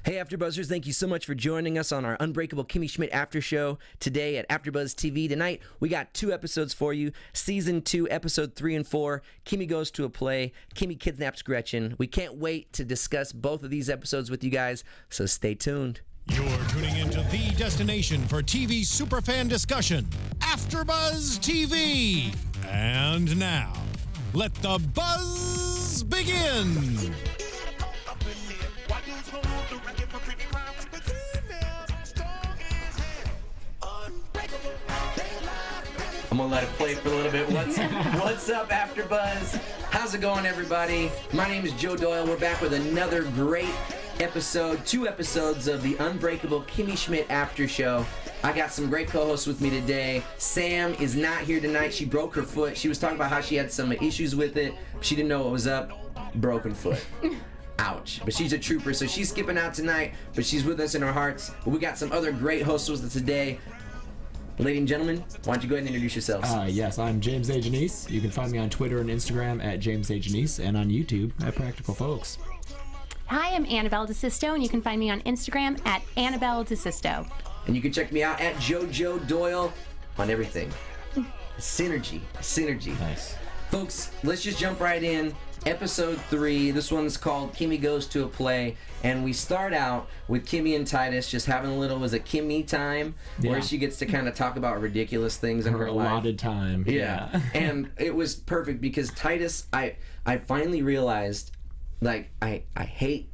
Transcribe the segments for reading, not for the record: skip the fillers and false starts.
Hey AfterBuzzers, thank you so much for joining us on our Unbreakable Kimmy Schmidt after show today at AfterBuzz TV. Tonight, we got 2 episodes for you. Season 2, episode 3 and 4, Kimmy Goes to a Play, Kimmy Kidnaps Gretchen. We can't wait to discuss both of these episodes with you guys, so stay tuned. You're tuning into the destination for TV superfan discussion, AfterBuzz TV. And now, let the buzz begin. I'm gonna let it play for a little bit. What's up, AfterBuzz? How's it going, everybody? My name is Joe Doyle. We're back with another great episode, 2 episodes of the Unbreakable Kimmy Schmidt after show. I got some great co-hosts with me today. Sam is not here tonight. She broke her foot. She was talking about how she had some issues with it. She didn't know what was up. Broken foot. Ouch. But she's a trooper, so she's skipping out tonight, but she's with us in our hearts. But we got some other great hosts with us today. Ladies and gentlemen, why don't you go ahead and introduce yourselves? Yes, I'm James Janisse. You can find me on Twitter and Instagram at James Janisse and on YouTube at Practical Folks. Hi, I'm Annabelle DeSisto, and you can find me on Instagram at Annabelle DeSisto. And you can check me out at JoJo Doyle on everything. Synergy. Nice. Folks, let's just jump right in. Episode 3, this one's called Kimmy Goes to a Play, and we start out with Kimmy and Titus just having a little, Kimmy time, where she gets to kind of talk about ridiculous things in her life. Allotted time. Yeah. And it was perfect because Titus, I finally realized, like, I hate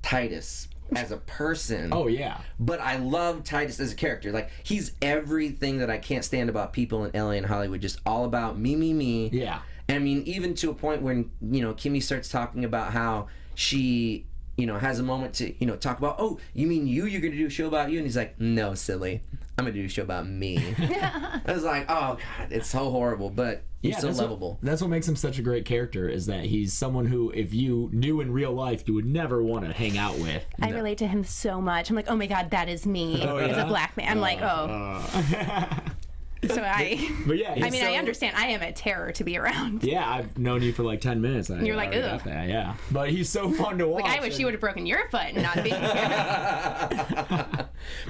Titus as a person. Oh, yeah. But I love Titus as a character. Like, he's everything that I can't stand about people in LA and Hollywood, just all about me. Yeah. I mean, even to a point when, Kimmy starts talking about how she, has a moment to, talk about, oh, you mean you're going to do a show about you? And he's like, no, silly. I'm going to do a show about me. I was like, oh, God, it's so horrible, but he's so lovable. That's what makes him such a great character, is that he's someone who, if you knew in real life, you would never want to hang out with. I relate to him so much. I'm like, oh my God, that is me as a black man. I'm like, oh. So but yeah, I understand. I am a terror to be around. Yeah, I've known you for like 10 minutes. And you're like, ugh. Yeah. But he's so fun to watch. Like, I wish you would have broken your foot and not me.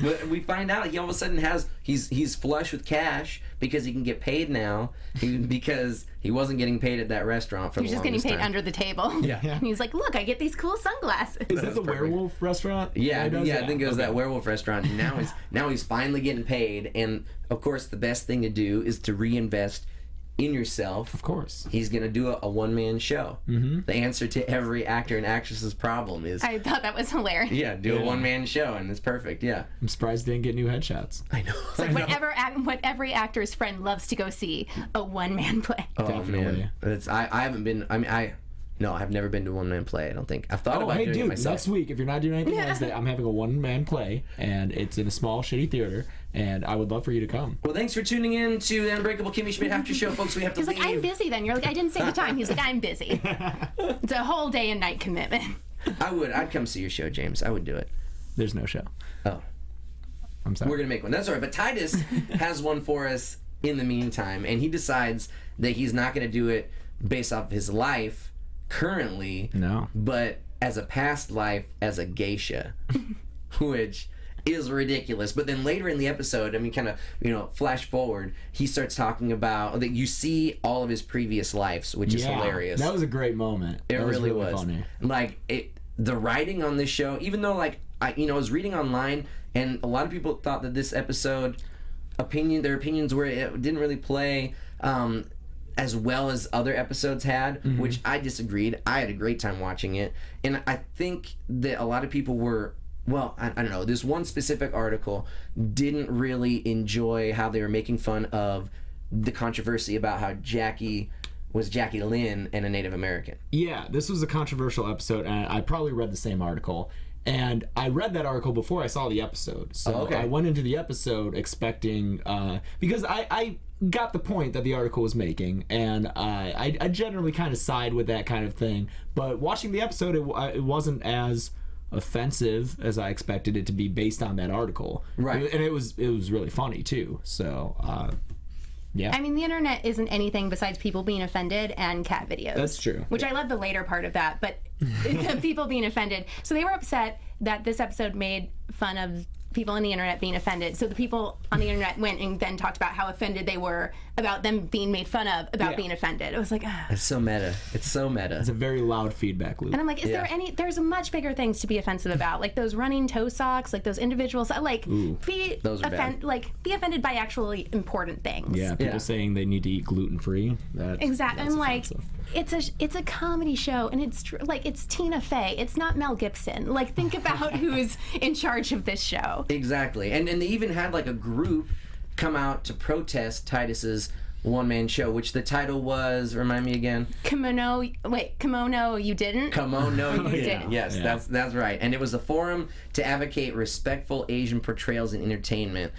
But we find out he all of a sudden he's flush with cash because he can get paid now because he wasn't getting paid at that restaurant for the longest time. He's just getting paid under the table. Yeah. And he's like, look, I get these cool sunglasses. Is that the werewolf restaurant? Yeah, I think it was that werewolf restaurant. And now he's finally getting paid, and of course the best thing to do is to reinvest in yourself. Of course. He's going to do a one-man show. Mm-hmm. The answer to every actor and actress's problem is... I thought that was hilarious. Yeah, do a one-man show, and it's perfect, yeah. I'm surprised they didn't get new headshots. I know. It's like what every actor's friend loves to go see, a one-man play. Oh, definitely. Man. I haven't been... No, I've never been to a one-man play, I don't think. I've thought about doing it myself. Next week, if you're not doing anything Wednesday, I'm having a one-man play, and it's in a small, shitty theater, and I would love for you to come. Well, thanks for tuning in to the Unbreakable Kimmy Schmidt after show, folks. We have to leave. He's like, I'm busy then. You're like, I didn't say the time. He's like, I'm busy. It's a whole day and night commitment. I'd come see your show, James. I would do it. There's no show. Oh. I'm sorry. We're going to make one. That's all right. But Titus has one for us in the meantime, and he decides that he's not going to do it based off his life currently, but as a past life as a geisha, which is ridiculous. But then later in the episode, I mean, kind of, flash forward, he starts talking about that you see all of his previous lives, which is hilarious. That was a great moment. It really was funny. Like, the writing on this show, even though, like, I was reading online, and a lot of people thought that this episode, their opinions were, it didn't really play as well as other episodes had, which I disagreed. I had a great time watching it, and I think that a lot of people were, well, I don't know, this one specific article didn't really enjoy how they were making fun of the controversy about how Jackie was Jackie Lynn and a Native American. Yeah, this was a controversial episode, and I probably read the same article. And I read that article before I saw the episode. So I went into the episode expecting, because I got the point that the article was making, and I generally kind of side with that kind of thing. But watching the episode, it wasn't as offensive as I expected it to be based on that article. Right. And it was really funny too. So yeah. I mean, the internet isn't anything besides people being offended and cat videos. That's true. Which I love the later part of that, but people being offended. So they were upset that this episode made fun of people on the internet being offended. So the people on the internet went and then talked about how offended they were about them being made fun of about being offended. It was like, It's so meta. It's so meta. It's a very loud feedback loop. And I'm like, is there any? There's much bigger things to be offensive about, like those running toe socks, like those individuals. Like, those are bad. Like, be offended by actually important things. Yeah, people saying they need to eat gluten-free. Exactly. I'm like, offensive. it's a comedy show, and it's Tina Fey. It's not Mel Gibson. Like, think about who's in charge of this show. Exactly. And they even had like a group come out to protest Titus's one-man show, which the title was, remind me again. Kimono, you didn't? Kimono, you didn't. Yes, Yeah. that's right. And it was a forum to advocate respectful Asian portrayals in entertainment,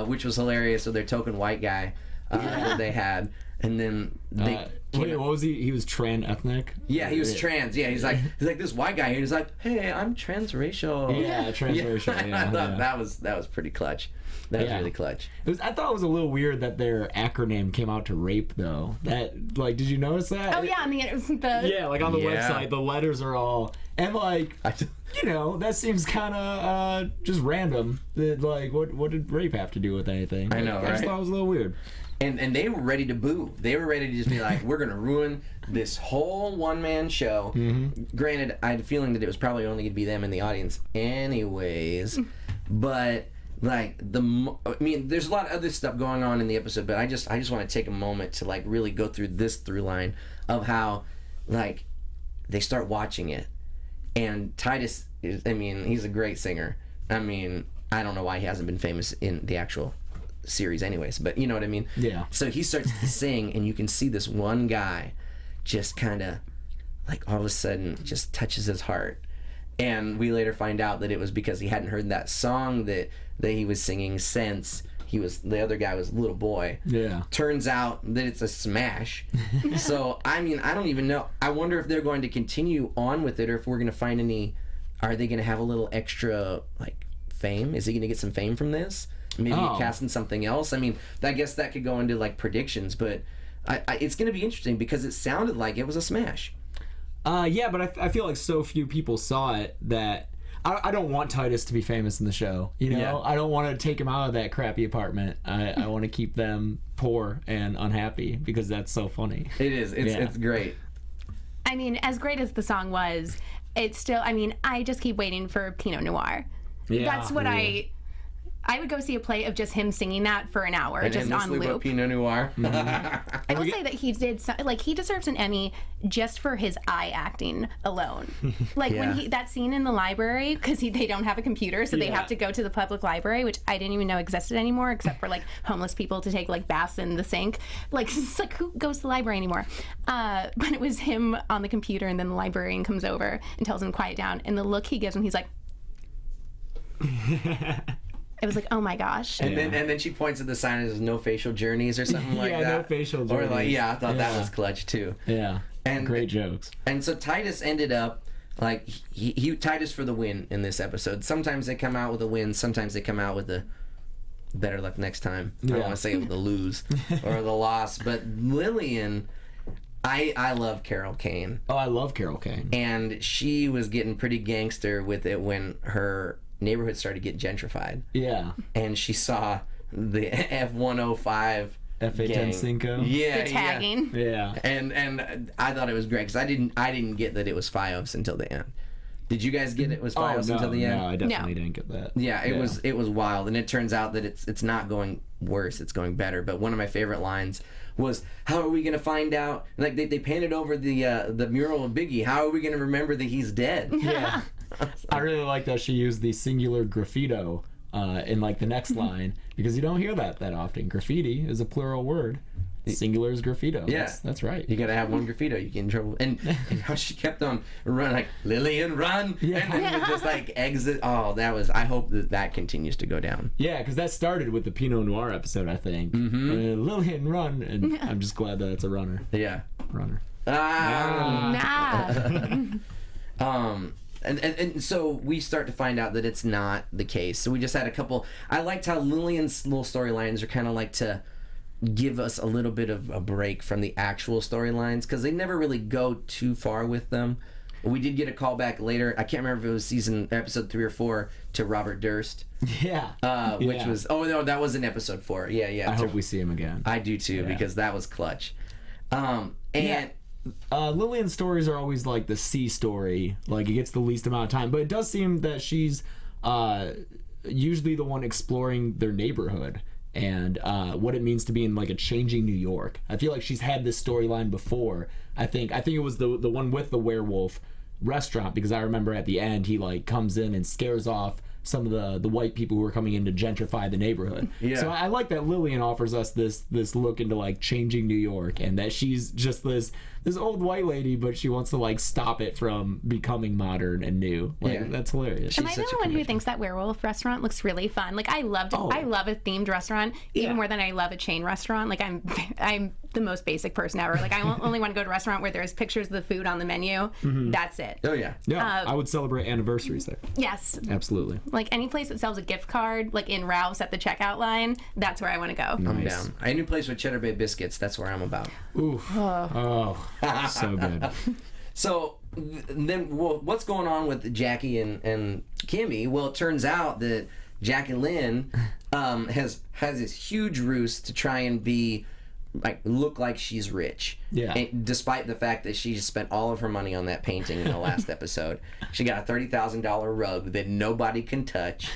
which was hilarious with their token white guy that they had. And then they what was he? He was trans-ethnic? Yeah, he was trans. Yeah, he's like this white guy. He's like, hey, I'm transracial. Yeah, transracial. Yeah, I thought that was pretty clutch. That was really clutch. I thought it was a little weird that their acronym came out to rape, though. That, like, did you notice that? Oh yeah, on the yeah, like on the website, the letters are all, and like, you know, that seems kind of just random. Like, what did rape have to do with anything? I know, I just thought it was a little weird. And they were ready to boo. They were ready to just be like, we're going to ruin this whole one-man show. Mm-hmm. Granted, I had a feeling that it was probably only going to be them in the audience anyways. But, like, there's a lot of other stuff going on in the episode, but I just want to take a moment to, like, really go through this through line of how, like, they start watching it. And Titus, he's a great singer. I don't know why he hasn't been famous in the actual series anyways, but you know what I mean? Yeah. So he starts to sing, and you can see this one guy just kind of, like, all of a sudden just touches his heart. And we later find out that it was because he hadn't heard that song that he was singing since the other guy was a little boy. Yeah. Turns out that it's a smash. So, I don't even know. I wonder if they're going to continue on with it, or if we're going to find are they going to have a little extra, like, fame? Is he going to get some fame from this? Maybe casting something else. I guess that could go into like predictions, but it's going to be interesting because it sounded like it was a smash. Yeah, but I feel like so few people saw it that I don't want Titus to be famous in the show. You know, Yeah. I don't want to take him out of that crappy apartment. I want to keep them poor and unhappy because that's so funny. It is. It's great. As great as the song was, it's still. I just keep waiting for Pinot Noir. Yeah. That's what I would go see a play of just him singing that for an hour, And just on endlessly loop. about Pinot Noir. I will say that he did, he deserves an Emmy just for his eye acting alone. Like when that scene in the library, because they don't have a computer, so they have to go to the public library, which I didn't even know existed anymore, except for like homeless people to take like baths in the sink. Like, it's like, who goes to the library anymore? But it was him on the computer, and then the librarian comes over and tells him to quiet down, and the look he gives him, he's like. It was like, oh my gosh. And then she points at the sign that says no facial journeys or something like that. No facial journeys. Or like, I thought that was clutch too. Yeah. And great jokes. And so Titus ended up like he Titus for the win in this episode. Sometimes they come out with a win, sometimes they come out with a better luck next time. I don't want to say with the lose or the loss, but Lillian, I love Carol Kane. Oh, I love Carol Kane. And she was getting pretty gangster with it when her neighborhood started getting gentrified. Yeah. And she saw the F-105 F-810 Yeah. The tagging. Yeah. And I thought it was great because I didn't get that it was FIOS until the end. Did you guys get it was FIOS until the end? No, I definitely didn't get that. Yeah, it was wild, and it turns out that it's not going worse, it's going better. But one of my favorite lines was, "How are we gonna find out?" Like they painted over the mural of Biggie. How are we gonna remember that he's dead? Yeah. I really like that she used the singular graffito in like the next line because you don't hear that often. Graffiti is a plural word. Singular is graffito. Yeah, that's right. You gotta have one graffito. You get in trouble. And how she kept on running, like Lillian, run, and then would just like exit. Oh, that was. I hope that continues to go down. Yeah, because that started with the Pinot Noir episode, I think. Lillian, run, and I'm just glad that it's a runner. Yeah, runner. And so we start to find out that it's not the case. So we just had a couple. I liked how Lillian's little storylines are kind of like to give us a little bit of a break from the actual storylines because they never really go too far with them. We did get a call back later. I can't remember if it was episode 3 or 4 to Robert Durst. Yeah. Which was no, that was in episode 4. Yeah. I hope we see him again. I do too, because that was clutch. Lillian's stories are always like the C story, like it gets the least amount of time, but it does seem that she's usually the one exploring their neighborhood and what it means to be in like a changing New York. I feel like she's had this storyline before. I think it was the one with the werewolf restaurant, because I remember at the end he like comes in and scares off some of the white people who are coming in to gentrify the neighborhood. Yeah. So I like that Lillian offers us this look into like changing New York, and that she's just this old white lady, but she wants to like stop it from becoming modern and new. Like that's hilarious. Am I the one who thinks that werewolf restaurant looks really fun? Like I love a themed restaurant even more than I love a chain restaurant. Like I'm the most basic person ever. Like I only want to go to a restaurant where there's pictures of the food on the menu. That's it. Oh yeah. Yeah. I would celebrate anniversaries there. Yes. Absolutely. Like any place that sells a gift card, like in Ralph's at the checkout line, that's where I want to go. Nice. I'm down. Any place with Cheddar Bay biscuits, that's where I'm about. Oof. Oh, so good. So then what's going on with Jackie and Kimmy? Well, it turns out that Jacqueline has this huge ruse to try and look like she's rich. Yeah. And despite the fact that she spent all of her money on that painting in the last episode. She got a $30,000 rug that nobody can touch,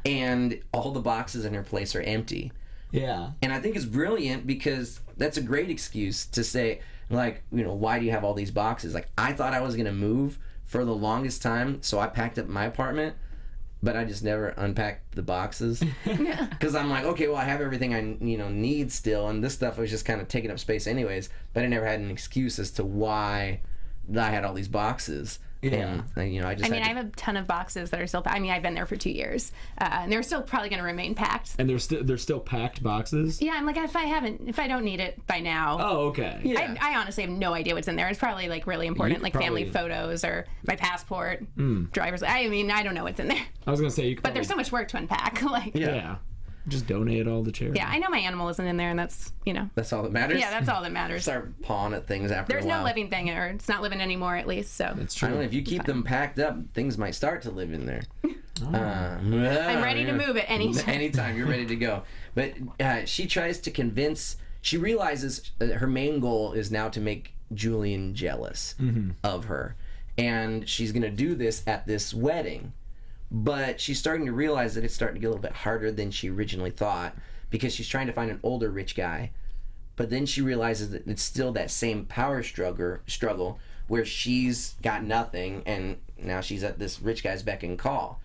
and all the boxes in her place are empty. Yeah. And I think it's brilliant because that's a great excuse to say, like, why do you have all these boxes? Like, I thought I was going to move for the longest time, so I packed up my apartment, but I just never unpacked the boxes. Because I'm like, okay, well, I have everything I need still, and this stuff was just kind of taking up space anyways, but I never had an excuse as to why I had all these boxes. Yeah. And, I have a ton of boxes that are still. I've been there for 2 years, and they're still probably going to remain packed. And they're still packed boxes. Yeah, I'm like, if I don't need it by now. Oh, okay. Yeah. I honestly have no idea what's in there. It's probably like really important, like family photos or my passport, driver's. I don't know what's in there. I was gonna say but there's so much work to unpack. Like yeah. Just donate all the charity. Yeah, I know my animal isn't in there, and that's That's all that matters? Yeah, that's all that matters. Start pawing at things after There's a while. no living thing, or it's not living anymore at least, so. That's true. I don't know, if you keep them packed up, things might start to live in there. I'm ready to move it anytime. Anytime, you're ready to go. But she tries to she realizes her main goal is now to make Julian jealous of her. And she's going to do this at this wedding. But she's starting to realize that it's starting to get a little bit harder than she originally thought, because she's trying to find an older rich guy. But then she realizes that it's still that same power struggle where she's got nothing, and now she's at this rich guy's beck and call.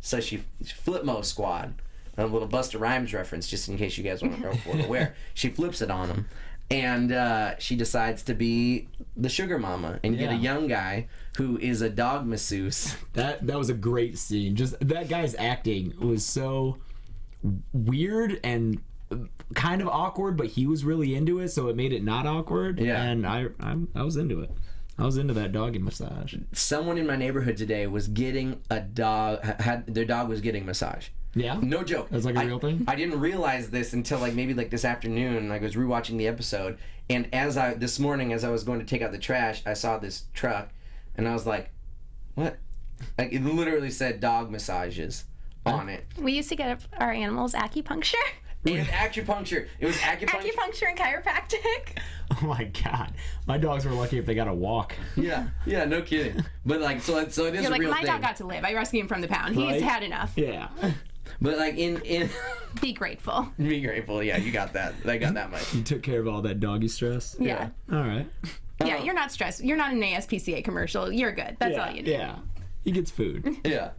So she Flipmo Squad, a little Busta Rhymes reference, just in case you guys weren't aware. She flips it on him, and she decides to be the sugar mama and get a young guy who is a dog masseuse. That was a great scene. Just that guy's acting was so weird and kind of awkward, but he was really into it, so it made it not awkward. Yeah. And I was into it. I was into that doggy massage. Someone in my neighborhood today was getting their dog was getting massage. Yeah? No joke. That's like a real thing? I didn't realize this until maybe this afternoon. I was rewatching the episode, and this morning as I was going to take out the trash, I saw this truck, and I was like, what? Like, it literally said dog massages on it. We used to get our animals acupuncture. And acupuncture. It was acupuncture. Acupuncture and chiropractic. Oh my god. My dogs were lucky if they got a walk. Yeah, no kidding. But so it is You're a real thing. My dog got to live. I rescued him from the pound. Right? He's had enough. Yeah. But in Be grateful. Be grateful. Yeah, you got that. They got that much. You took care of all that doggy stress? Yeah. All right. Yeah, you're not stressed. You're not an ASPCA commercial. You're good. That's all you do. Yeah. He gets food. Yeah.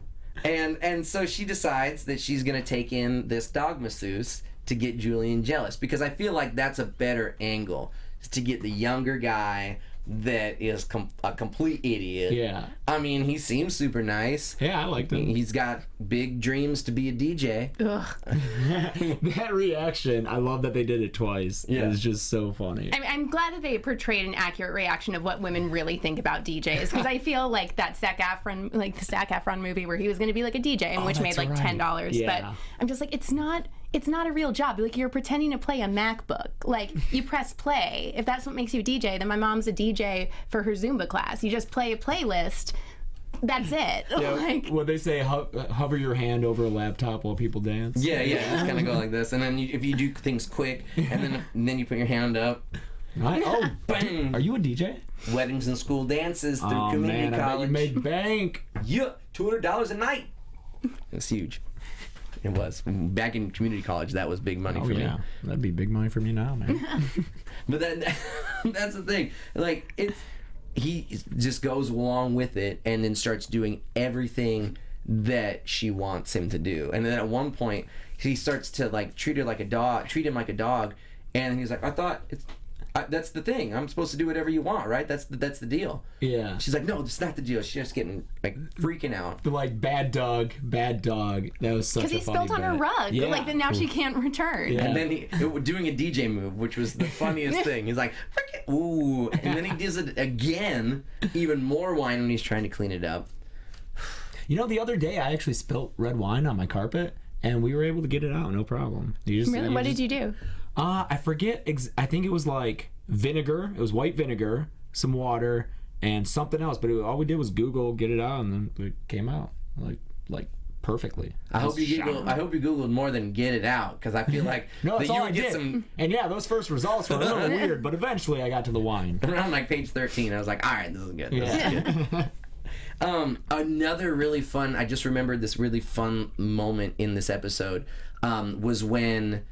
And so she decides that she's going to take in this dog masseuse to get Julian jealous, because I feel like that's a better angle, is to get the younger guy that is a complete idiot. Yeah. I mean, he seems super nice. Yeah, I liked him. He's got big dreams to be a DJ. Ugh. That reaction, I love that they did it twice. Yeah. It was just so funny. I'm glad that they portrayed an accurate reaction of what women really think about DJs, because I feel like that Zac Efron movie where he was going to be like a DJ, and which made like $10. Yeah. But I'm just like, it's not it's not a real job. Like, you're pretending to play a MacBook. Like, you press play. If that's what makes you a DJ, then my mom's a DJ for her Zumba class. You just play a playlist. That's it. Yeah, Like, what they say, hover your hand over a laptop while people dance. Yeah, just kind of go like this, and then if you do things quick, and then you put your hand up. Oh, Bang! are you a DJ? Weddings and school dances through community man, college. I bet you made bank. Yeah, $200 a night. It's huge. It was back in community college. That was big money for me. That'd be big money for me now, man. But that's the thing. Like, he just goes along with it and then starts doing everything that she wants him to do. And then at one point, he starts to like treat him like a dog. And he's like, I thought that's the thing. I'm supposed to do whatever you want, right? That's the deal. Yeah. She's like, no, that's not the deal. She's just getting like freaking out. But like, bad dog. That was such a funny because he spilled on her rug. Yeah. Like, then now she can't return. Yeah. And then doing a DJ move, which was the funniest thing. He's like, frick it, ooh. And then he does it again, even more wine when he's trying to clean it up. You know, the other day I actually spilt red wine on my carpet, and we were able to get it out, no problem. Really? What did you do? I forget. I think it was like vinegar. It was white vinegar, some water, and something else. But all we did was Google, get it out, and then it came out like perfectly. I hope you Googled more than get it out, because I feel like No, that's that all you I would get did. some. And yeah, those first results were a little weird, but eventually I got to the wine. Around like page 13, I was like, all right, this is good. This is good. Another really fun, I just remembered this really fun moment in this episode was when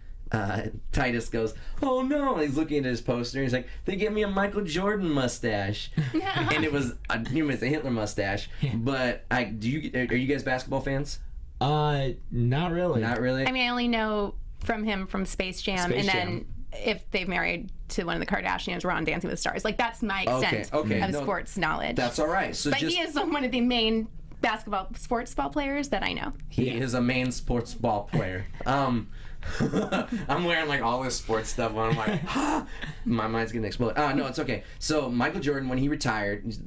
Titus goes, oh no, and he's looking at his poster and he's like, they gave me a Michael Jordan mustache. And it was a Hitler mustache. But are you guys basketball fans? Not really. Not really? I mean, I only know from him from Space Jam, Space and then Jam. if they've married to one of the Kardashians, we're on Dancing with the Stars. Like, that's my extent of sports knowledge. That's all right. So but he is one of the main sports ball players that I know. He is a main sports ball player. I'm wearing like all this sports stuff on. I'm like, my mind's gonna explode. No, it's okay. So Michael Jordan, when he retired, he's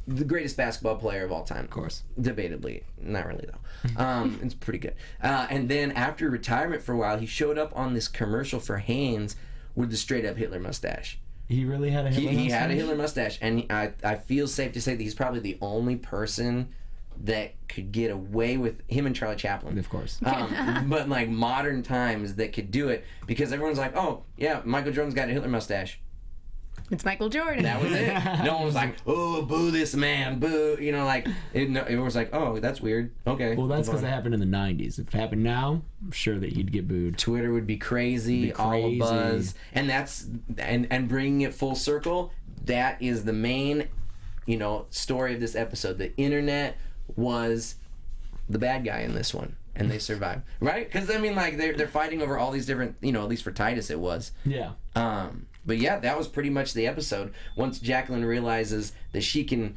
the greatest basketball player of all time. Of course. Debatably. Not really though. It's pretty good. And then after retirement for a while, he showed up on this commercial for Hanes with the straight up Hitler mustache. He really had a Hitler mustache? He had a Hitler mustache, and I feel safe to say that he's probably the only person that could get away with him and Charlie Chaplin. Of course. But like modern times that could do it, because everyone's like, oh yeah, Michael Jordan's got a Hitler mustache. It's Michael Jordan. That was it. No one was like, oh, boo this man, boo. You know, like, it was like, oh, that's weird. Okay. Well, that's because it happened in the 90s. If it happened now, I'm sure that he'd get booed. Twitter would be crazy, all a buzz. And that's, and bringing it full circle, that is the main, story of this episode. The internet was the bad guy in this one, and they survived. Right? Because, I mean, like, they're fighting over all these different, at least for Titus it was. Yeah. But yeah, that was pretty much the episode. Once Jacqueline realizes that she can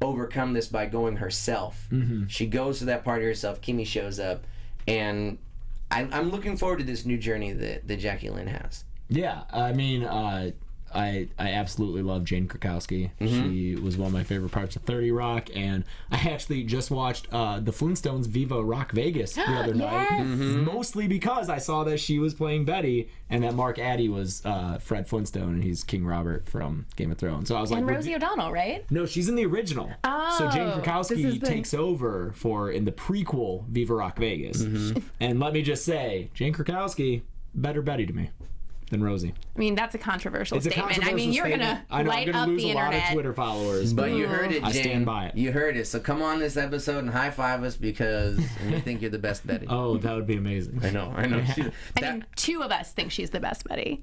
overcome this by going herself, she goes to that party herself. Kimmy shows up, and I'm looking forward to this new journey that Jacqueline has. Yeah, I mean, I absolutely love Jane Krakowski. She was one of my favorite parts of 30 Rock, and I actually just watched the Flintstones Viva Rock Vegas the other night, mostly because I saw that she was playing Betty, and that Mark Addy was Fred Flintstone, and he's King Robert from Game of Thrones. So I was like, and Rosie O'Donnell, right? No, she's in the original. Oh, so Jane Krakowski takes over in the prequel Viva Rock Vegas. And let me just say, Jane Krakowski, better Betty to me than Rosie. I mean, that's a controversial statement. Controversial I mean, you're going to light up the internet. I'm going to lose a lot of Twitter followers. But you heard it, Jane. I stand by it. You heard it. So come on this episode and high five us, because we think you're the best Betty. Oh, that would be amazing. I know. I think two of us think she's the best Betty.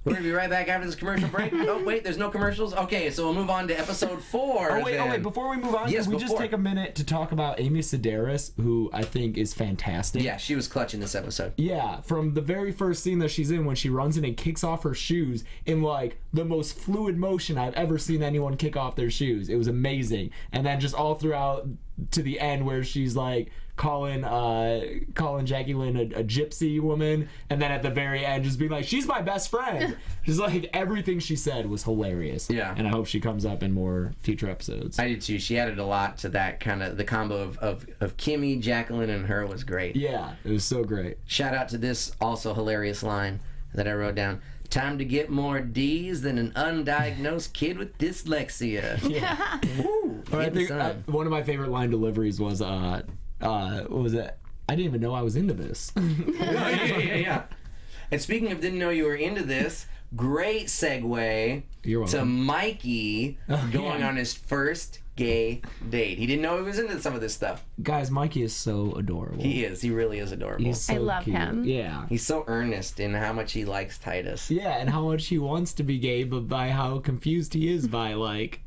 We're going to be right back after this commercial break. Oh, wait, there's no commercials? Okay, so we'll move on to episode 4. Oh, wait, before we move on, can we just take a minute to talk about Amy Sedaris, who I think is fantastic? Yeah, she was clutch in this episode. Yeah, from the very first scene that she's in, when she runs in and kicks off her shoes in, like, the most fluid motion I've ever seen anyone kick off their shoes. It was amazing. And then just all throughout to the end where she's like calling Jacqueline a gypsy woman, and then at the very end just being like, she's my best friend. Just like everything she said was hilarious. Yeah. And I hope she comes up in more future episodes. I do too. She added a lot to that kind of the combo of Kimmy, Jacqueline, and her was great. Yeah, it was so great. Shout out to this also hilarious line that I wrote down. Time to get more D's than an undiagnosed kid with dyslexia. Yeah. Woo, But I think one of my favorite line deliveries was what was it? I didn't even know I was into this. yeah. And speaking of didn't know you were into this, great segue You're to welcome. Mikey going on his first gay date. He didn't know he was into some of this stuff. Guys, Mikey is so adorable. He is. He really is adorable. He's so I love cute. him. Yeah. He's so earnest in how much he likes Titus. Yeah, and how much he wants to be gay, but by how confused he is by like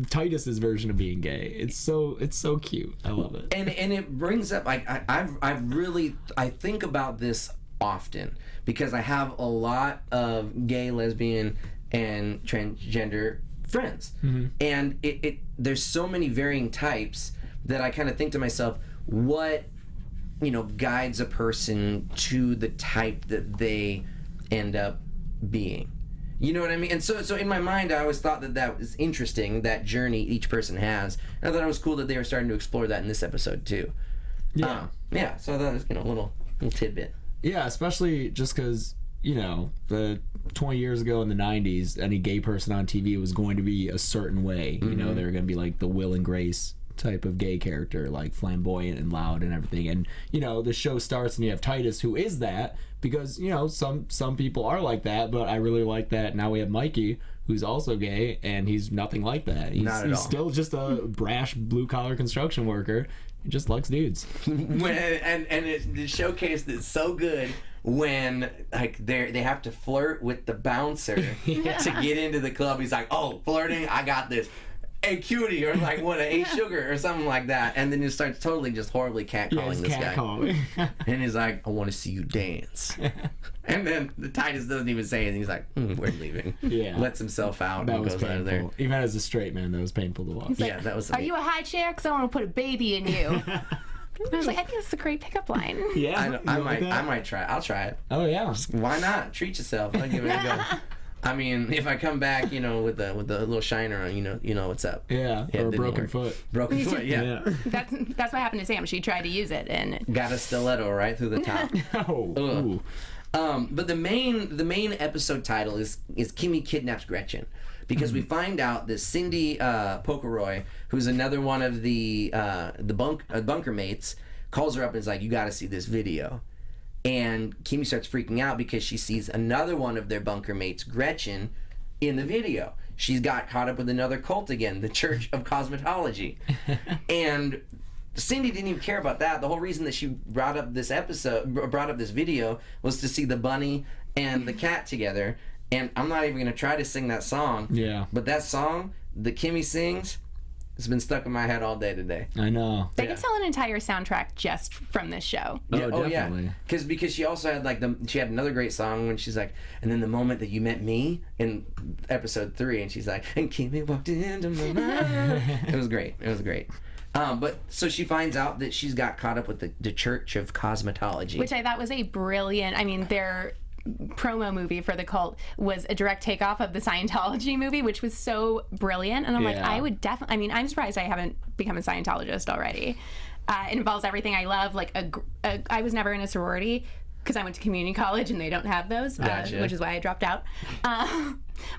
Titus's version of being gay. It's so cute. I love it. And it brings up like I think about this often because I have a lot of gay, lesbian, and transgender friends, and it there's so many varying types that I kind of think to myself, what guides a person to the type that they end up being. You know what I mean? And so in my mind, I always thought that was interesting, that journey each person has. And I thought it was cool that they were starting to explore that in this episode too. Yeah. Yeah. So that was a little tidbit. Yeah, especially just because the 20 years ago in the 90s, any gay person on TV was going to be a certain way. They were going to be like the Will and Grace type of gay character, like flamboyant and loud and everything. And the show starts and you have Titus, who is that, because some people are like that, but I really like that. Now we have Mikey, who's also gay, and he's nothing like that. He's still just a brash blue collar construction worker. He just likes dudes. And it showcased it so good when like they have to flirt with the bouncer to get into the club. He's like, oh, flirting, I got this. Hey, cutie, or like what, a sugar, or something like that. And then he starts totally just horribly catcalling this guy. And he's like, I want to see you dance. And then the Titus doesn't even say anything. He's like, we're leaving. Yeah. Lets himself out and goes out of there. Even as a straight man, that was painful to watch. Like, that was. Are you a high chair? Because I want to put a baby in you. I was like, I think that's a great pickup line. Yeah. I might try it. I'll try it. Oh, yeah. Why not? Treat yourself. I'll give it a go. I mean, if I come back, with the little shiner on, you know what's up. Yeah, or a broken foot. Broken foot, yeah. That's what happened to Sam. She tried to use it and got a stiletto right through the top. Oh. But the main episode title is Kimmy Kidnaps Gretchen, because we find out that Cindy Pokeroy, who's another one of the bunker mates, calls her up and is like, you got to see this video. And Kimmy starts freaking out because she sees another one of their bunker mates, Gretchen, in the video. She's got caught up with another cult again, the Church of Cosmetology. And Cindy didn't even care about that. The whole reason that she brought up this video was to see the bunny and the cat together. And I'm not even going to try to sing that song. Yeah. But that song that Kimmy sings, it's been stuck in my head all day today. I know. They could sell an entire soundtrack just from this show. Definitely. Because she also had she had another great song when she's like, and then the moment that you met me in episode 3, and she's like, and Kimmy walked into my mind. It was great. But so she finds out that she's got caught up with the Church of Cosmetology, which I thought was a brilliant. I mean, their promo movie for the cult was a direct takeoff of the Scientology movie, which was so brilliant. And I'm like, I would definitely. I mean, I'm surprised I haven't become a Scientologist already. It involves everything I love. Like I was never in a sorority because I went to community college and they don't have those, which is why I dropped out.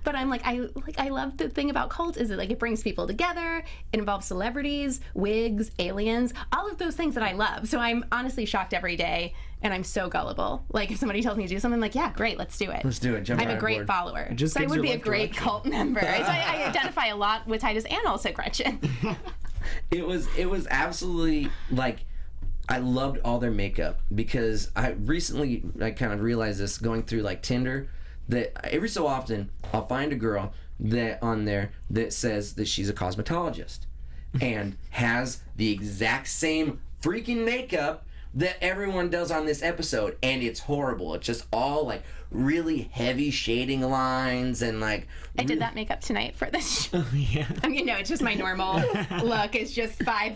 But I'm like, I love the thing about cults is that like it brings people together. It involves celebrities, wigs, aliens, all of those things that I love. So I'm honestly shocked every day, and I'm so gullible. Like if somebody tells me to do something, I'm like, yeah, great, let's do it. Let's do it. Jump I'm a great board. follower. So I would be a great cult member. So I identify a lot with Titus and also Gretchen. It was absolutely like. I loved all their makeup because I kind of realized this going through like Tinder, that every so often I'll find a girl that on there that says that she's a cosmetologist and has the exact same freaking makeup that everyone does on this episode, and it's horrible. It's just all like really heavy shading lines and like. I did that makeup tonight for this show. Yeah. I mean, no, it's just my normal look. It's just five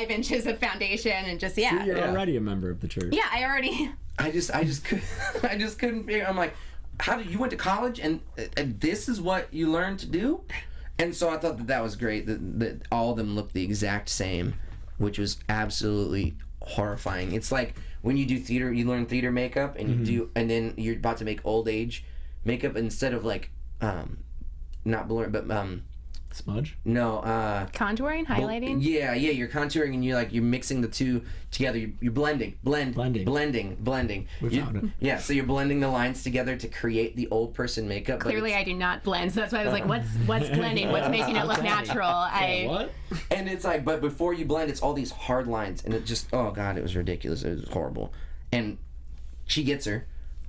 inches of foundation and just So you're already a member of the church. Yeah, I already. I just couldn't figure. I'm like, how did you went to college and this is what you learned to do? And so I thought that was great. That all of them looked the exact same, which was absolutely horrifying. It's like when you do theater, you learn theater makeup, and and then you're about to make old age makeup instead of like, not blur, but Smudge? no, Contouring, highlighting. yeah, you're contouring and you're mixing the two together. You're blending. We found it. Yeah, so you're blending the lines together to create the old person makeup. but Clearly, I do not blend, so that's why I was like, "What's blending? What's making it look natural?" What? And it's like, but before you blend, it's all these hard lines, and it just, oh god, it was ridiculous. It was horrible. And she gets her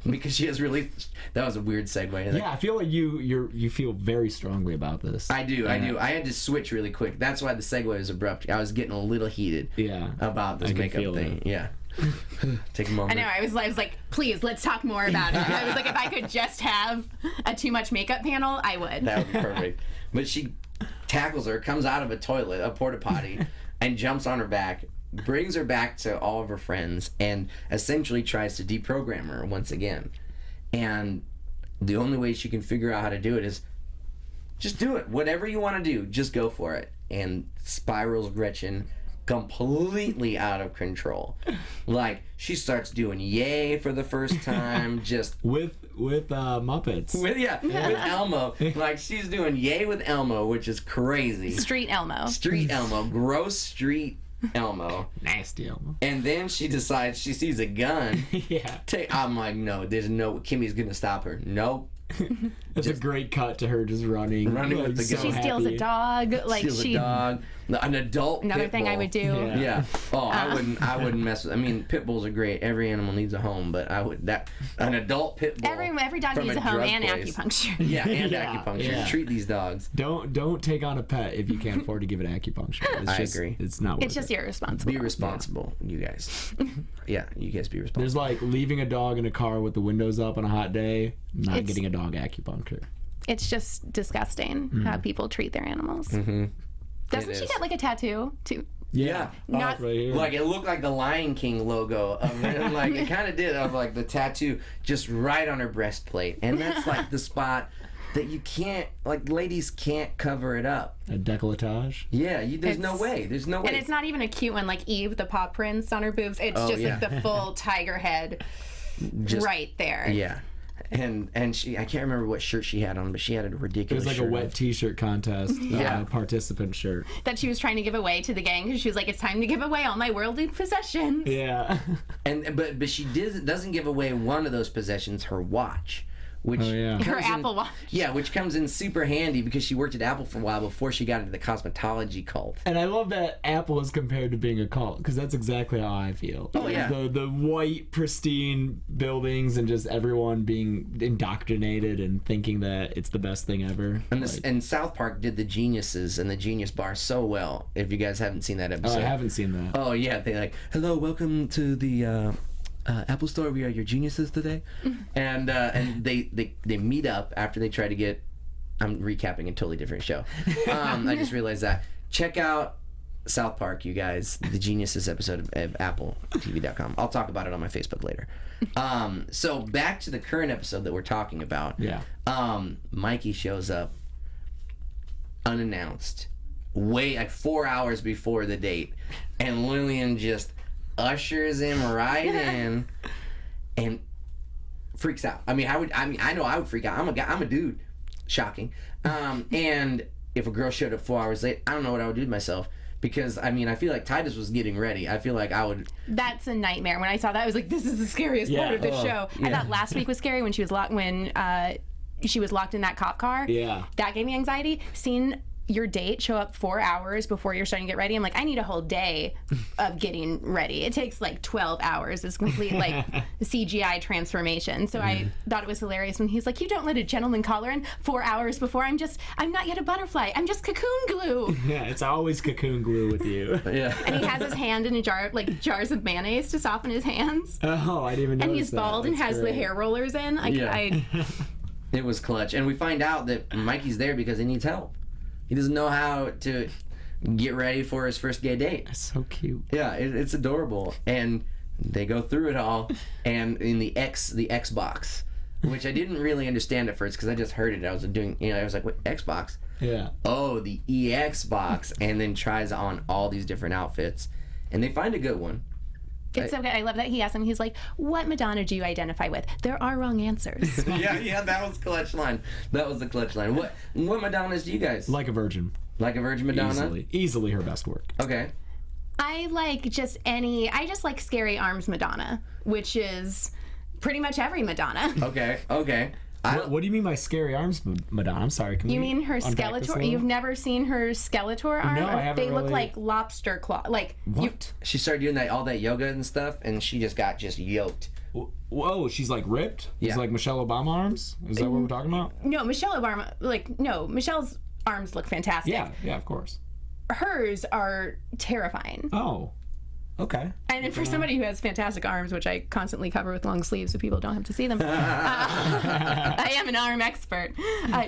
because she has really. That was a weird segue. Like, Yeah, I feel like you feel very strongly about this. I do. I had to switch really quick. That's why the segue was abrupt. I was getting a little heated. Yeah. About this I can makeup feel thing. that. Yeah. Take a moment. I know. I was like, "Please, let's talk more about it." I was like, "If I could just have a too much makeup panel, I would." That would be perfect. But she tackles her, comes out of a toilet, a porta potty, and jumps on her back, brings her back to all of her friends, and essentially tries to deprogram her once again. And the only way she can figure out how to do it is just do it. Whatever you want to do, just go for it. And spirals Gretchen completely out of control. Like, she starts doing yay for the first time, just With Muppets. with Elmo. Like, she's doing yay with Elmo, which is crazy. Street Elmo. Street Elmo, gross street Elmo. Nasty Elmo. And then she decides she sees a gun. Yeah. I'm like, no, there's no, Kimmy's gonna stop her. Nope. It's a great cut to her just running with the gun. She steals a dog. Like Steals a dog. An adult Another pit thing I bull. would do. Yeah. Oh, I wouldn't mess with. I mean, pit bulls are great. Every animal needs a home, but an adult pit bull. Every dog from needs a home drug and place. acupuncture. Yeah, and Yeah, acupuncture. yeah. Treat these dogs. Don't take on a pet if you can't afford to give it acupuncture. It's agree. It's not worth It's just it. irresponsible. Be responsible, you guys. Yeah, you guys be responsible. There's like leaving a dog in a car with the windows up on a hot day, not It's- getting a dog acupuncture. It's just disgusting how people treat their animals. Mm-hmm. Doesn't It she is. get like a tattoo too? Yeah. Not- right here. Like, it looked like the Lion King logo. Like, it kind of did, of like the tattoo just right on her breastplate. And that's like the spot that you can't, like, ladies can't cover it up. A décolletage. Yeah, there's no It's- way. There's no way. And it's not even a cute one like Eve, the paw prints on her boobs. It's Oh, just yeah. like the full tiger head Just- right there. Yeah. And she, I can't remember what shirt she had on, but she had a It ridiculous was like a shirt wet on. T-shirt contest. Yeah. Participant shirt. That she was trying to give away to the gang because she was like, "It's time to give away all my worldly possessions." Yeah. But she doesn't give away one of those possessions, her watch. Which Oh, yeah. Her comes in- Apple Watch. Yeah, which comes in super handy because she worked at Apple for a while before she got into the cosmetology cult. And I love that Apple is compared to being a cult because that's exactly how I feel. Oh, yeah. The white, pristine buildings and just everyone being indoctrinated and thinking that it's the best thing ever. And South Park did the Geniuses and the Genius Bar so well. If you guys haven't seen that Oh, episode, I haven't seen that. Oh yeah, they like, hello, welcome to the Apple Store. We are your geniuses today, and they meet up after they try to get. I'm recapping a totally different show. I just realized that. Check out South Park, you guys, the Geniuses episode of AppleTV.com. I'll talk about it on my Facebook later. So back to the current episode that we're talking about. Yeah. Mikey shows up unannounced, like 4 hours before the date, and Lillian just ushers him right in and freaks out. I know I would freak out. I'm a dude. Shocking. And if a girl showed up 4 hours late, I don't know what I would do to myself. Because, I feel like Titus was getting ready. I feel like I would... That's a nightmare. When I saw that, I was like, "This is the scariest Yeah. part of the show." I yeah. thought last week was scary when she was locked in that cop car. Yeah. That gave me anxiety. Seeing your date show up 4 hours before you're starting to get ready. I'm like, I need a whole day of getting ready. It takes like 12 hours. It's complete like CGI transformation. So I thought it was hilarious when he's like, you don't let a gentleman collar in 4 hours before. I'm not yet a butterfly. I'm just cocoon glue. Yeah, it's always cocoon glue with you. Yeah. And he has his hand in a jar, like jars of mayonnaise to soften his hands. Oh, I didn't even know. And he's bald and has the hair rollers in. It was clutch. And we find out that Mikey's there because he needs help. He doesn't know how to get ready for his first gay date. That's so cute. Yeah, it's adorable. And they go through it all, and in the Xbox, which I didn't really understand at first because I just heard it. I was doing, I was like, what, Xbox? Yeah. Oh, the EX box, and then tries on all these different outfits, and they find a good one. It's okay. I love that he asked him. He's like, "What Madonna do you identify with?" There are wrong answers. yeah, that was clutch line. That was the clutch line. What Madonnas do you guys Like a Virgin. Like a Virgin Madonna? Easily her best work. Okay. I just like Scary Arms Madonna, which is pretty much every Madonna. Okay. What do you mean by Scary Arms Madonna? I'm sorry. You mean her Skeletor? You've never seen her Skeletor arm? No, I haven't. They look like lobster claw. Like what? She started doing all that yoga and stuff, and she just got yoked. Whoa, she's like ripped? Yeah. It's like Michelle Obama arms? Is that what we're talking about? No, Michelle's arms look fantastic. Yeah, of course. Hers are terrifying. Oh. Okay. And for somebody who has fantastic arms, which I constantly cover with long sleeves so people don't have to see them, I am an arm expert.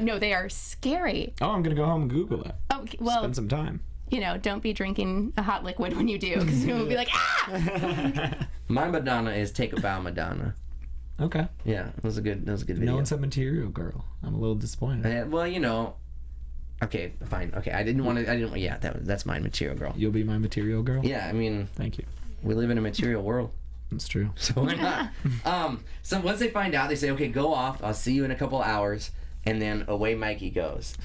No, they are scary. Oh, I'm going to go home and Google it. Okay, well, spend some time. Don't be drinking a hot liquid when you do, because you'll be like, ah! My Madonna is Take a Bow Madonna. Okay. Yeah, it was a good video. No one said Material Girl. I'm a little disappointed. Well, okay, fine. Okay, yeah, that's my Material Girl. You'll be my Material Girl? Yeah, I mean, thank you. We live in a material world. That's true. So why not? So once they find out, they say, okay, go off. I'll see you in a couple hours. And then away Mikey goes.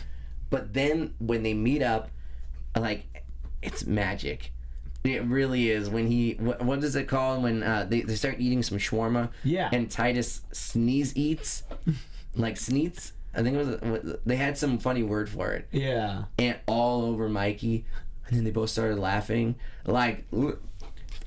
But then when they meet up, it's magic. It really is. When what does it call when they start eating some shawarma? Yeah. And Titus eats, like sneets. I think it was. They had some funny word for it. Yeah. And all over Mikey, and then they both started laughing.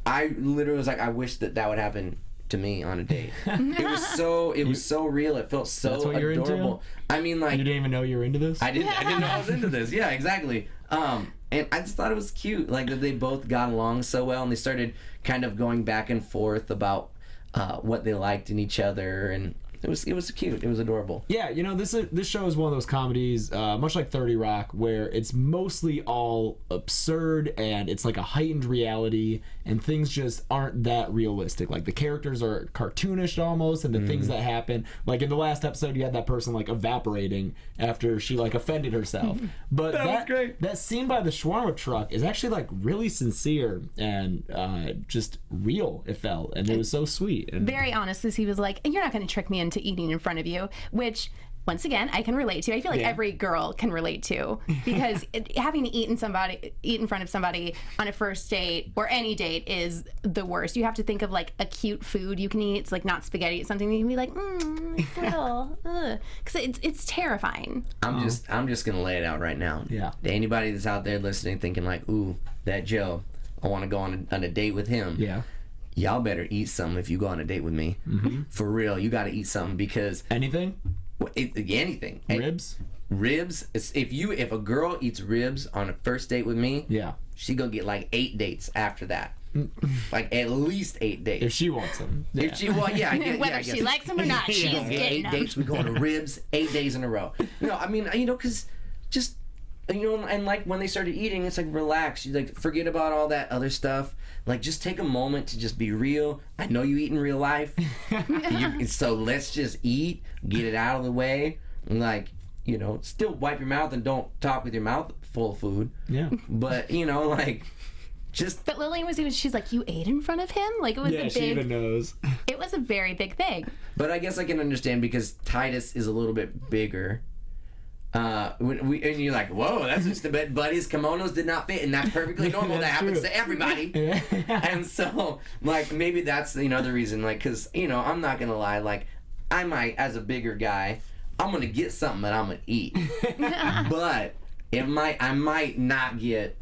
I literally was like, I wish that would happen to me on a date. It was so real. It felt so That's what you're adorable. Into? I mean, you didn't even know you were into this? I didn't know I was into this. Yeah, exactly. And I just thought it was cute, that they both got along so well, and they started kind of going back and forth about what they liked in each other, and it was cute. It was adorable. Yeah, this show is one of those comedies, much like 30 Rock, where it's mostly all absurd and it's like a heightened reality, and things just aren't that realistic. Like the characters are cartoonish almost, and the things that happen. Like in the last episode, you had that person evaporating after she offended herself. But that was great. That scene by the shawarma truck is actually really sincere and just real. It felt, and it was so sweet. And very honest, as he was like, "You're not going to trick me into eating in front of you," which once again I can relate to. I feel like every girl can relate to, because having to eat in front of somebody on a first date or any date is the worst. You have to think of a cute food you can eat. It's not spaghetti. It's something you can be like, it's little, because it's terrifying. I'm just gonna lay it out right now. Yeah. To anybody that's out there listening, thinking ooh, that Joe, I want to go on a date with him. Yeah. Y'all better eat something if you go on a date with me. Mm-hmm. For real, you got to eat something, because anything. Anything. Ribs. Ribs. If a girl eats ribs on a first date with me, yeah, she gonna get 8 dates after that. At least 8 dates. If she wants them. Yeah. If she, I guess, whether she likes them or not, she's getting 8 dates. We go to ribs 8 days in a row. No, I mean, because just. And when they started eating, it's relax. You forget about all that other stuff. Just take a moment to just be real. I know you eat in real life, so let's just eat, get it out of the way, and still wipe your mouth and don't talk with your mouth full of food. Yeah. But just. But Lillian she's like, you ate in front of him? It was a big. She even knows. It was a very big thing. But I guess I can understand, because Titus is a little bit bigger. And you're like, whoa, that's just a bit. But his kimonos did not fit, and that's perfectly normal. That happens to everybody. And so, maybe that's the reason. Because I'm not gonna lie. I might, as a bigger guy, I'm gonna get something that I'm gonna eat. But I might not get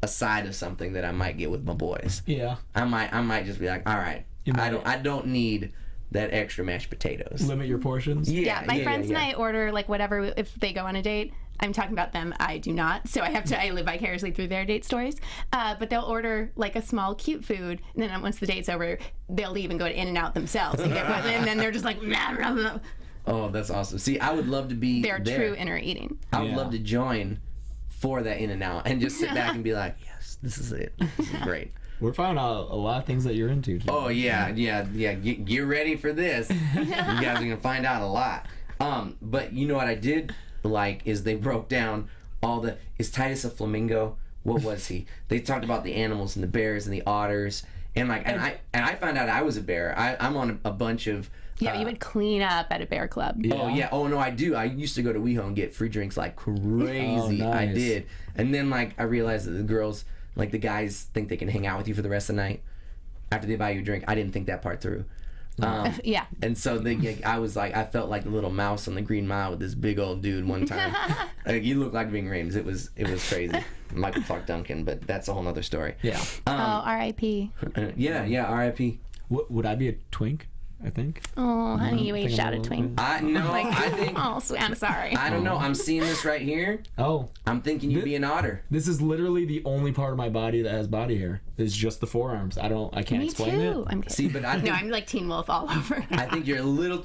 a side of something that I might get with my boys. Yeah. I might just be like, all right, I don't need that extra mashed potatoes. Limit your portions. Yeah, my friends and I order like whatever if they go on a date. I'm talking about them. I do not, so I live vicariously through their date stories. But they'll order like a small, cute food, and then once the date's over, they'll leave and go to In-N-Out themselves and get one, and then they're just like, blah, blah, blah. Oh, that's awesome. See, I would love to be They're there. true inner eating. I would love to join for that In-N-Out and just sit back and be like, yes, this is it. This is great. We're finding out a lot of things that you're into. Oh yeah. Get ready for this. You guys are gonna find out a lot. But you know what I did like is they broke down all the. Is Titus a flamingo? What was he? They talked about the animals and the bears and the otters and I found out I was a bear. I'm on a bunch of. Yeah, you would clean up at a bear club. Yeah. Oh yeah. Oh no, I do. I used to go to WeHo and get free drinks like crazy. Oh, nice. I did. And then like I realized that the girls, like the guys, think they can hang out with you for the rest of the night after they buy you a drink. I didn't think that part through. Yeah. And so I was like, I felt like the little mouse on the Green Mile with this big old dude one time. Like, you looked like Ving Rhames. It was crazy. Michael Clark Duncan, but that's a whole nother story. Yeah. R.I.P. Yeah. R.I.P. Would I be a twink? I think. Oh, honey, you aged out a thinking twink. I think. Oh, I'm sorry. I don't know. I'm seeing this right here. Oh. I'm thinking you'd be an otter. This is literally the only part of my body that has body hair. It's just the forearms. I can't Me explain too. it. I'm kidding. See, but I think No, I'm like Teen Wolf all over. I think you're a little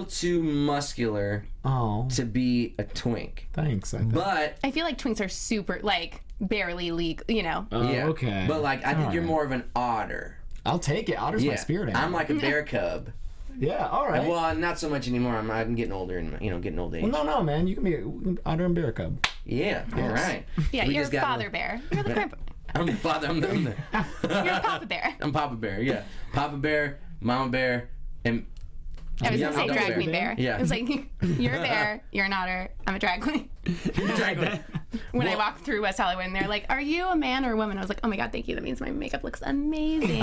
too muscular Oh. to be a twink. Thanks. I think. But I feel like twinks are super, like, barely legal, you know. Oh, yeah. okay. But like I think you're Alright. more of an otter. I'll take it. Otter's my Yeah. spirit animal. I'm like a bear cub. Yeah. All right. Well, not so much anymore. I'm getting older and getting old age. Well, no, man. You can be otter and bear cub. Yeah. All right. Yeah, We you're just got father bear. You're the grandpa. I'm the father. You're Papa Bear. I'm Papa Bear. Yeah. Papa Bear, Mama Bear, and I was Yeah, gonna say I'm a drag bear. queen bear. Yeah. It was like, you're a bear, you're an otter, I'm a drag queen. When I walked through West Hollywood and they're like, are you a man or a woman? I was like, oh my god, thank you. That means my makeup looks amazing.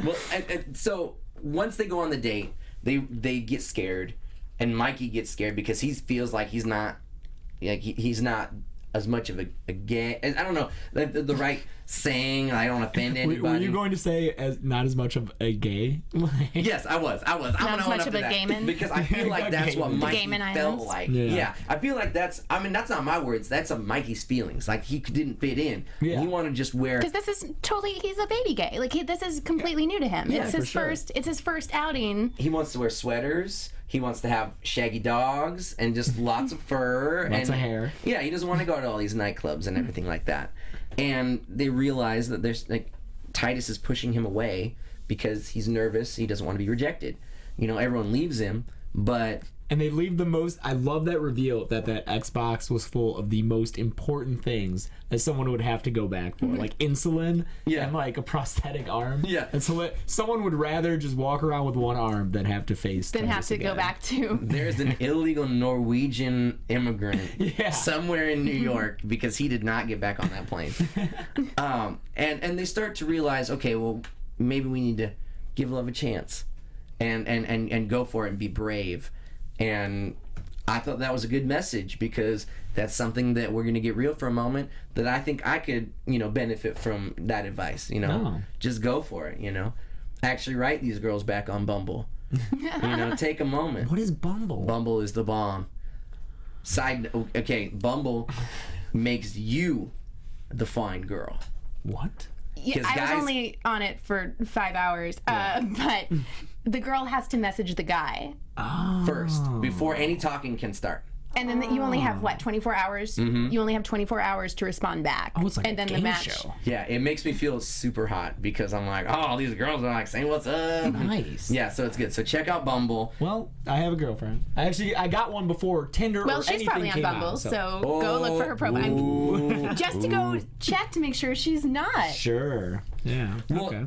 Well, and so once they go on the date, they get scared, and Mikey gets scared because he feels like he's not as much of a gay. I don't know the right saying. I don't offend anybody. Were you going to say as not as much of a gay? Yes, I was. I'm Not gonna as own much up of to a that. gayman? Because I feel like that's what Mikey Gayman felt Islands? like. Yeah. I feel like that's not my words. That's Mikey's feelings. Like he didn't fit in. Yeah. He wanted to just wear. Because this is totally, he's a baby gay. Like, this is completely new to him. Yeah, it's for his sure. it's his first outing. He wants to wear sweaters. He wants to have shaggy dogs and just lots of fur. Lots and, of hair. Yeah, he doesn't want to go to all these nightclubs and everything like that. And they realize that there's like Titus is pushing him away because he's nervous. He doesn't want to be rejected. Everyone leaves him, but And they leave the most. I love that reveal that Xbox was full of the most important things that someone would have to go back for, like insulin and like a prosthetic arm. Yeah. And so someone would rather just walk around with one arm than have to face. Then have Titus to go again. back to. there's an illegal Norwegian immigrant Yeah. somewhere in New York because he did not get back on that plane. And they start to realize, okay, well, maybe we need to give love a chance and go for it and be brave. And I thought that was a good message because that's something that we're going to get real for a moment that I think I could, benefit from that advice, Oh. Just go for it, Actually write these girls back on Bumble. Take a moment. What is Bumble? Bumble is the bomb. Bumble makes you the fine girl. What? Yeah, 'Cause I was guys- only on it for 5 hours, but the girl has to message the guy. First, before any talking can start. And then you only have 24 hours? You only have 24 hours to respond back. Oh, it's like and a then game the match. show. Yeah, it makes me feel super hot because I'm like, oh, these girls are like saying what's up. Nice. Yeah, so it's good. So check out Bumble. Well, I have a girlfriend. I got one before Tinder Well, or she's anything probably on came Bumble, out, so go look for her profile. Ooh. Just to go check to make sure she's not. Sure. Yeah. Well, Okay.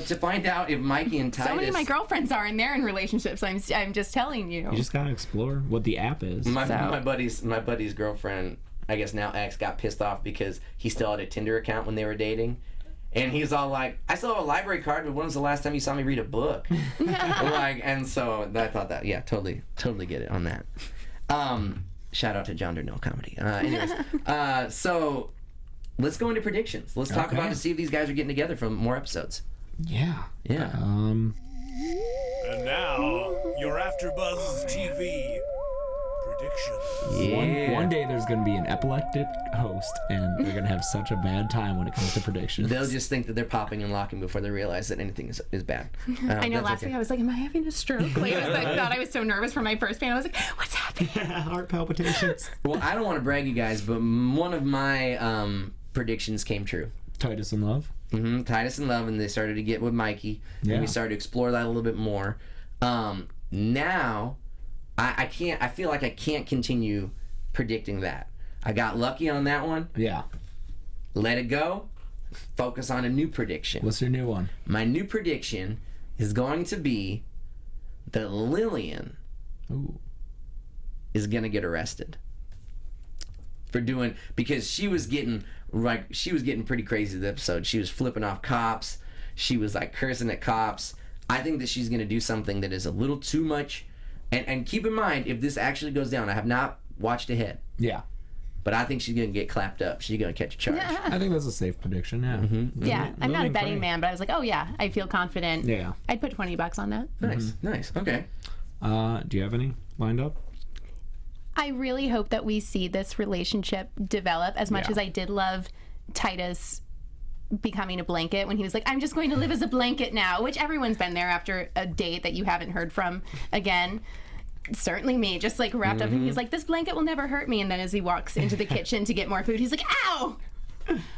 to find out if Mikey and Titus. So many of my girlfriends are, and they're in relationships. I'm just telling you. You just gotta explore what the app is. My buddy's girlfriend, I guess now ex, got pissed off because he still had a Tinder account when they were dating. And he's all like, I still have a library card, but when was the last time you saw me read a book? And so I thought that, yeah, totally get it on that. Shout out to John Darnell Comedy. Anyways, so let's go into predictions. Let's talk about to see if these guys are getting together for more episodes. Yeah. Yeah. And now, your AfterBuzz TV predictions. Yeah. One day there's going to be an epileptic host, and they're going to have such a bad time when it comes to predictions. They'll just think that they're popping and locking before they realize that anything is bad. I know. That's Last week I was like, "Am I having a stroke?" Like, I thought I was so nervous for my first band. I was like, "What's happening?" Heart palpitations. Well, I don't want to brag you guys, but one of my predictions came true. Titus in love. Mm-hmm. Titus in love, and they started to get with Mikey, and we started to explore that a little bit more. Now, I can't. I feel like I can't continue predicting that. I got lucky on that one. Yeah. Let it go. Focus on a new prediction. What's your new one? My new prediction is going to be that Lillian is gonna get arrested for doing, because she was getting pretty crazy this episode. She was flipping off cops. She was like cursing at cops. I think that she's gonna do something that is a little too much. And keep in mind, if this actually goes down, I have not watched ahead, Yeah. but I think she's gonna get clapped up. She's gonna catch a charge. I think that's a safe prediction, yeah. Yeah, I'm not a Lillian betting Craig. man, but I was like, "Oh yeah, I feel confident." Yeah. I'd put $20 on that. Nice, nice. Okay. Do you have any lined up? I really hope that we see this relationship develop as much Yeah. as I did love Titus becoming a blanket when he was like, "I'm just going to live as a blanket now," which everyone's been there after a date that you haven't heard from again. Certainly me, just like wrapped up, and he's like, "This blanket will never hurt me," and then as he walks into the kitchen to get more food, he's like, "Ow!"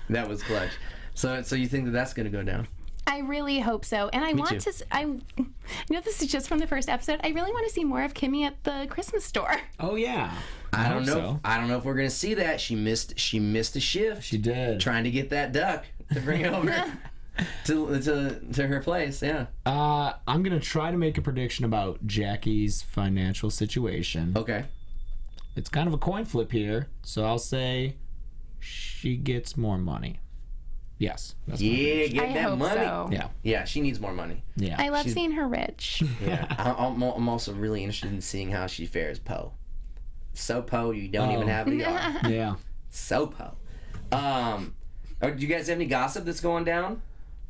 That was clutch. So you think that that's gonna go down? I really hope so, and I want too. to. I know this is just from the first episode. I really want to see more of Kimmy at the Christmas store. Oh, yeah. I don't know. So. I don't know if we're gonna see that. She missed a shift. She did. Trying to get that duck to bring it over to her place. Yeah. I'm going to try to make a prediction about Jackie's financial situation. Okay. It's kind of a coin flip here, so I'll say she gets more money. Yes. That's my Yeah, prediction. get I that hope money. so. Yeah. Yeah, she needs more money. Yeah. I love seeing her rich. Yeah. I'm also really interested in seeing how she fares Poe. So Poe, you don't even have the R. Yeah. So Poe. Do you guys have any gossip that's going down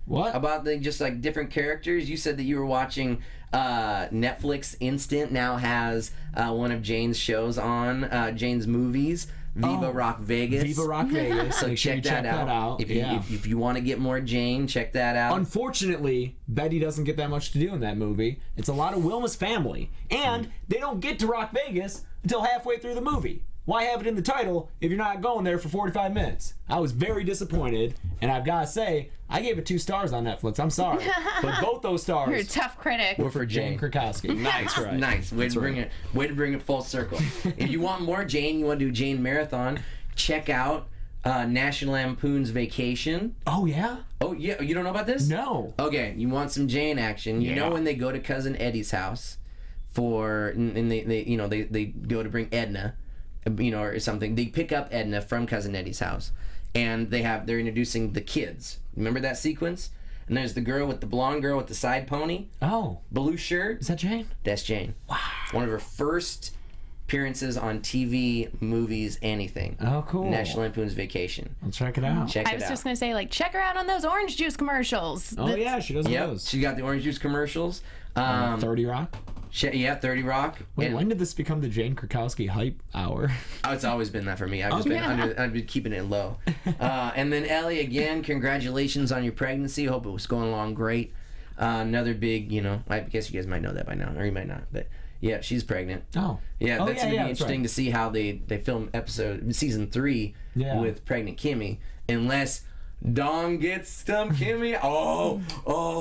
What? about just like different characters? You said that you were watching Netflix Instant now has one of Jane's shows on, Jane's movies, Viva Rock Vegas. Viva Rock Vegas. So Make sure check you that out. If you want to get more Jane, check that out. Unfortunately, Betty doesn't get that much to do in that movie. It's a lot of Wilma's family. And they don't get to Rock Vegas until halfway through the movie. Why have it in the title if you're not going there for 45 minutes? I was very disappointed, and I've got to say, I gave it 2 stars on Netflix. I'm sorry. But both those stars You're a tough critic. We're for Jane Jane. Krakowski. Nice, right. nice. Way to bring it full circle. If you want more Jane, you want to do Jane Marathon, check out National Lampoon's Vacation. Oh, yeah? Oh, yeah. You don't know about this? No. Okay, you want some Jane action. You know when they go to Cousin Eddie's house and they go to bring Edna, or something. They pick up Edna from Cousin Eddie's house, and they're introducing the kids. Remember that sequence? And there's the blonde girl with the side pony, Oh. blue shirt. Is that Jane? That's Jane. Wow. One of her first appearances on TV, movies, anything. Oh, cool. National Lampoon's Vacation. I'll check it out. Check I it was out. just going to say, like, check her out on those orange juice commercials. Oh, yeah, she does Yep, those. she got the orange juice commercials. 30 Rock? 30 Rock. Wait, And- when did this become the Jane Krakowski hype hour? Oh, it's always been that for me. I've been keeping it low. And then Ellie, again, congratulations on your pregnancy. Hope it was going along great. Another big, I guess you guys might know that by now, or you might not, but yeah, she's pregnant. Oh. Yeah, Oh, that's yeah, gonna yeah, be that's interesting right. to see how they film season 3 with pregnant Kimmy, unless Dawn gets some Kimmy. Oh,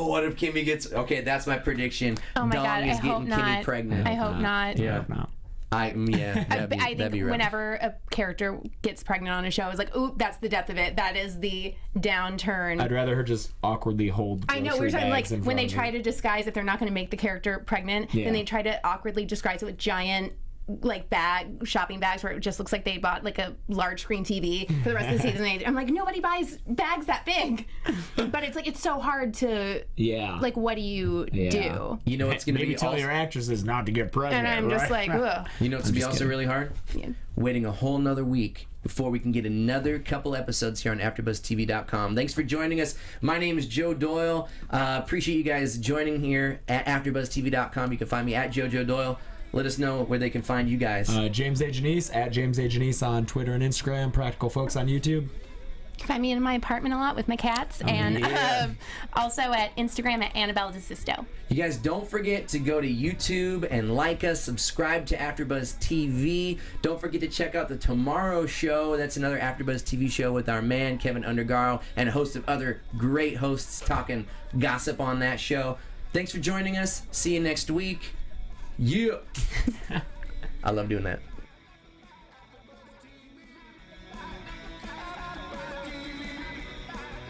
what if Kimmy gets? Okay, that's my prediction. Oh my Dawn God, is I getting hope Kimmy not. pregnant. I hope not. Yeah. No. That'd be, I that'd be think rough. whenever a character gets pregnant on a show, it's like, ooh, that's the depth of it. That is the downturn. I'd rather her just awkwardly hold I know, we're grocery talking like bags in when they front of try me. to disguise if they're not going to make the character pregnant, Yeah. then they try to awkwardly disguise it with giant like shopping bags where it just looks like they bought like a large screen TV for the rest of the season. I'm like, nobody buys bags that big. But it's like, it's so hard to, like, what do you do? You know what's going to be tell your actresses not to get pregnant. And I'm just like, ugh. You know what's going to be also really hard? Yeah. Waiting a whole nother week before we can get another couple episodes here on AfterBuzzTV.com. Thanks for joining us. My name is Joe Doyle. Appreciate you guys joining here at AfterBuzzTV.com. You can find me at JoJo Doyle. Let us know where they can find you guys. James A. Janisse, at James A. Janisse on Twitter and Instagram. Practical Folks on YouTube. You can find me in my apartment a lot with my cats. And also at Instagram at Annabelle DeSisto. You guys don't forget to go to YouTube and like us, subscribe to AfterBuzz TV. Don't forget to check out the Tomorrow Show. That's another AfterBuzz TV show with our man Kevin Undergaro and a host of other great hosts talking gossip on that show. Thanks for joining us. See you next week. Yeah. I love doing that.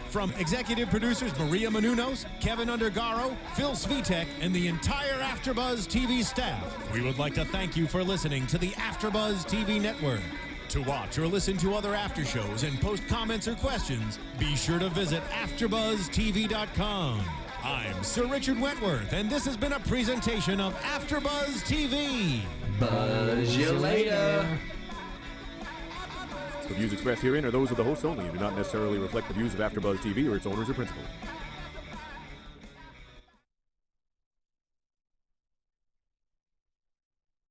From executive producers Maria Menounos, Kevin Undergaro, Phil Svitek, and the entire AfterBuzz TV staff, we would like to thank you for listening to the AfterBuzz TV network. To watch or listen to other after shows and post comments or questions, be sure to visit AfterBuzzTV.com. I'm Sir Richard Wentworth, and this has been a presentation of AfterBuzz TV. Buzz you later. The views expressed herein are those of the hosts only and do not necessarily reflect the views of AfterBuzz TV or its owners or principals.